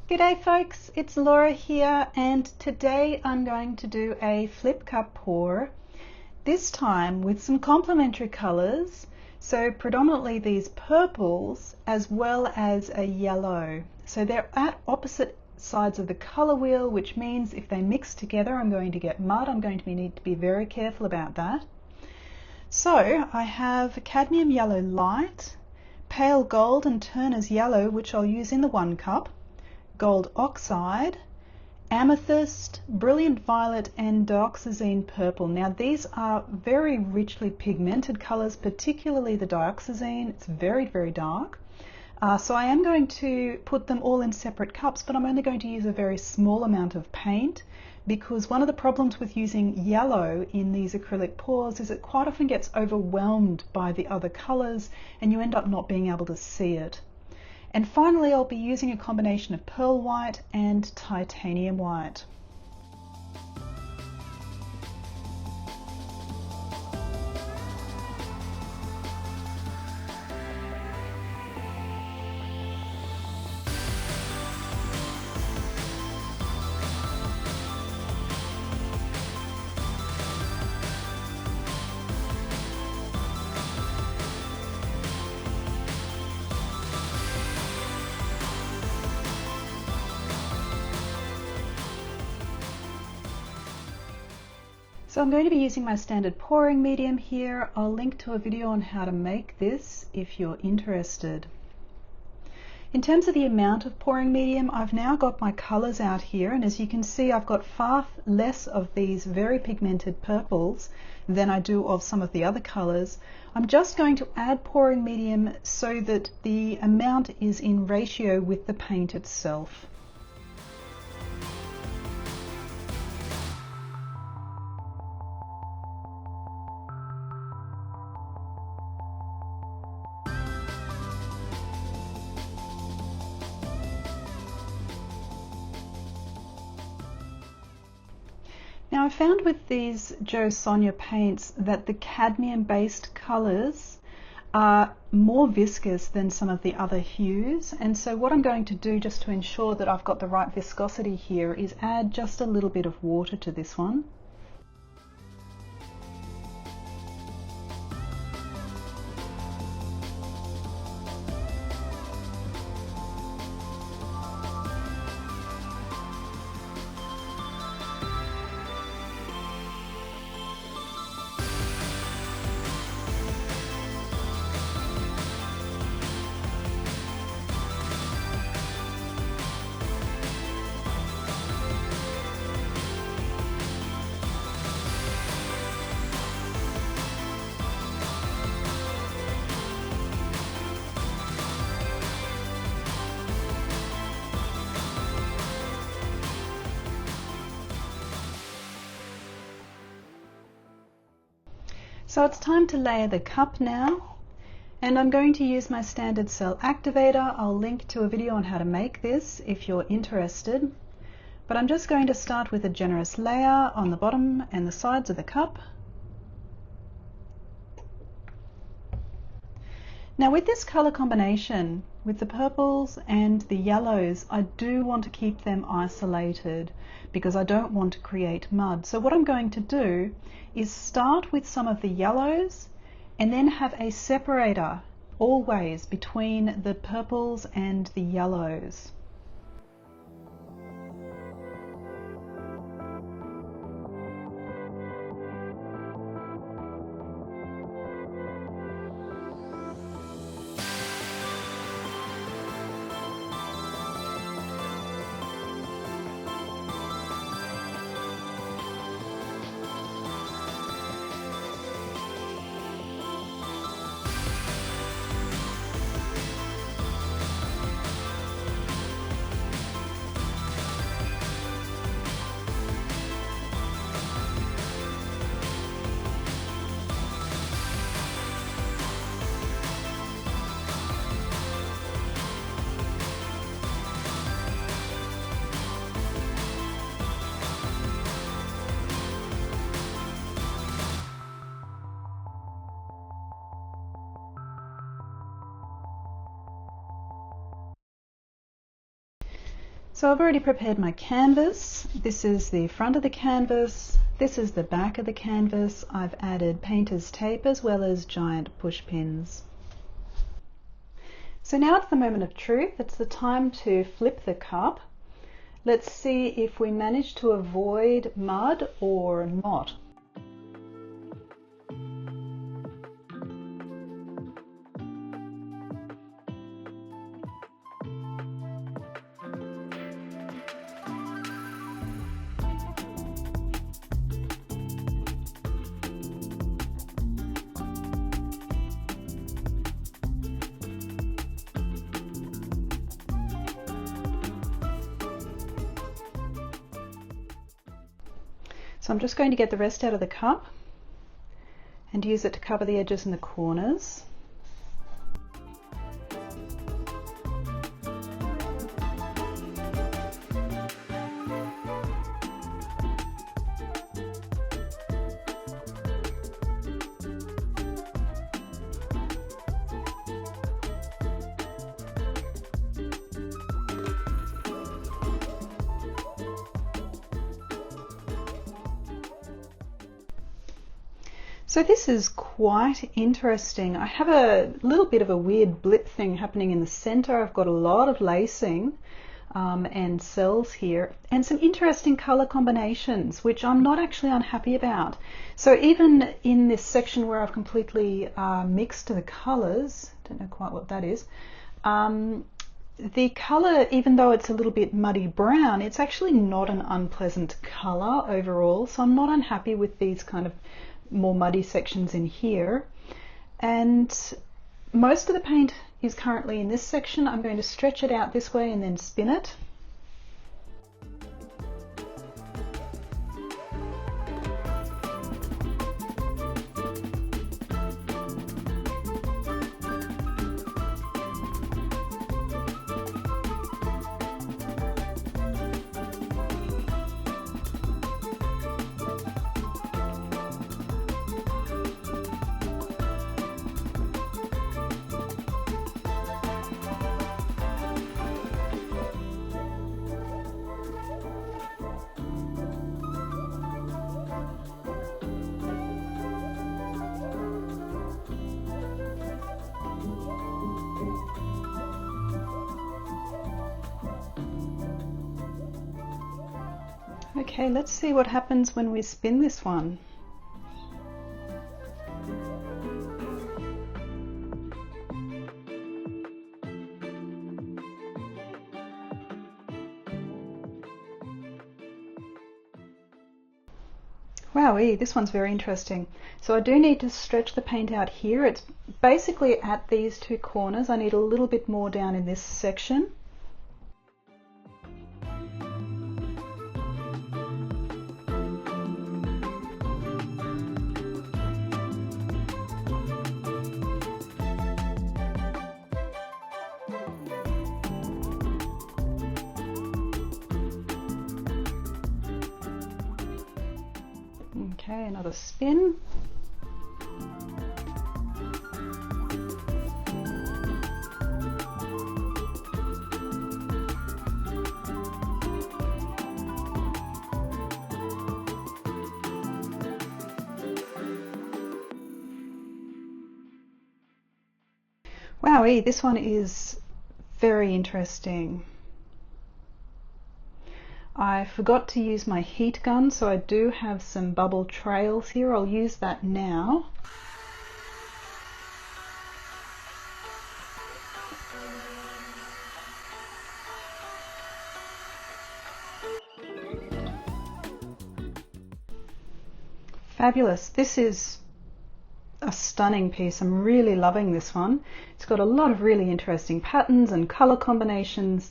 G'day folks, it's Laura here, and today I'm going to do a flip cup pour, this time with some complementary colours, so predominantly these purples as well as a yellow. So they're at opposite sides of the colour wheel, which means if they mix together I'm going to get mud. I'm going to need to be very careful about that. So I have cadmium yellow light, pale gold and Turner's yellow, which I'll use in the 1 cup, gold oxide, amethyst, brilliant violet and dioxazine purple. Now these are very richly pigmented colours, particularly the dioxazine. It's very, very dark. So I am going to put them all in separate cups, but I'm only going to use a very small amount of paint, because one of the problems with using yellow in these acrylic pours is it quite often gets overwhelmed by the other colours and you end up not being able to see it. And finally, I'll be using a combination of pearl white and titanium white. So I'm going to be using my standard pouring medium here. I'll link to a video on how to make this if you're interested. In terms of the amount of pouring medium, I've now got my colours out here, and as you can see I've got far less of these very pigmented purples than I do of some of the other colours. I'm just going to add pouring medium so that the amount is in ratio with the paint itself. Now I found with these Jo Sonja paints that the cadmium based colours are more viscous than some of the other hues, and so what I'm going to do just to ensure that I've got the right viscosity here is add just a little bit of water to this one. So it's time to layer the cup now, and I'm going to use my standard cell activator. I'll link to a video on how to make this if you're interested, but I'm just going to start with a generous layer on the bottom and the sides of the cup. Now with this colour combination, with the purples and the yellows, I do want to keep them isolated because I don't want to create mud. So what I'm going to do is start with some of the yellows and then have a separator always between the purples and the yellows. So I've already prepared my canvas. This is the front of the canvas. This is the back of the canvas. I've added painter's tape as well as giant push pins. So now it's the moment of truth. It's the time to flip the cup. Let's see if we manage to avoid mud or not. So I'm just going to get the rest out of the cup and use it to cover the edges and the corners. So this is quite interesting. I have a little bit of a weird blip thing happening in the center. I've got a lot of lacing and cells here and some interesting color combinations, which I'm not actually unhappy about. So even in this section where I've completely mixed the colors, don't know quite what that is, the color, even though it's a little bit muddy brown, it's actually not an unpleasant color overall. So I'm not unhappy with these kind of more muddy sections in here. And most of the paint is currently in this section. I'm going to stretch it out this way and then spin it. Okay, let's see what happens when we spin this one. Wowee, this one's very interesting. So I do need to stretch the paint out here. It's basically at these two corners. I need a little bit more down in this section. Okay, another spin. Wowee, this one is very interesting. I forgot to use my heat gun, so I do have some bubble trails here. I'll use that now. Fabulous. This is a stunning piece. I'm really loving this one. It's got a lot of really interesting patterns and color combinations.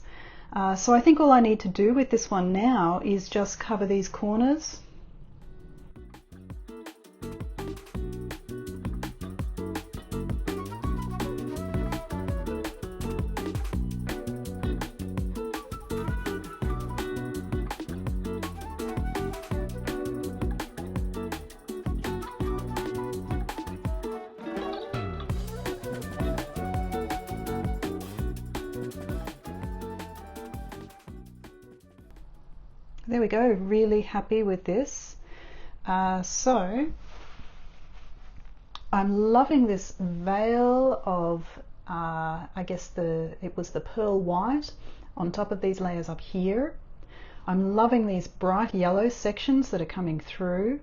So I think all I need to do with this one now is just cover these corners. There we go, really happy with this. So I'm loving this veil of, I guess it was the pearl white on top of these layers up here. I'm loving these bright yellow sections that are coming through.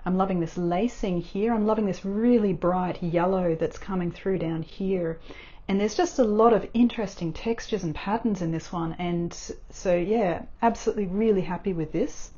I'm loving this lacing here. I'm loving this really bright yellow that's coming through down here. And there's just a lot of interesting textures and patterns in this one. And so yeah, absolutely really happy with this.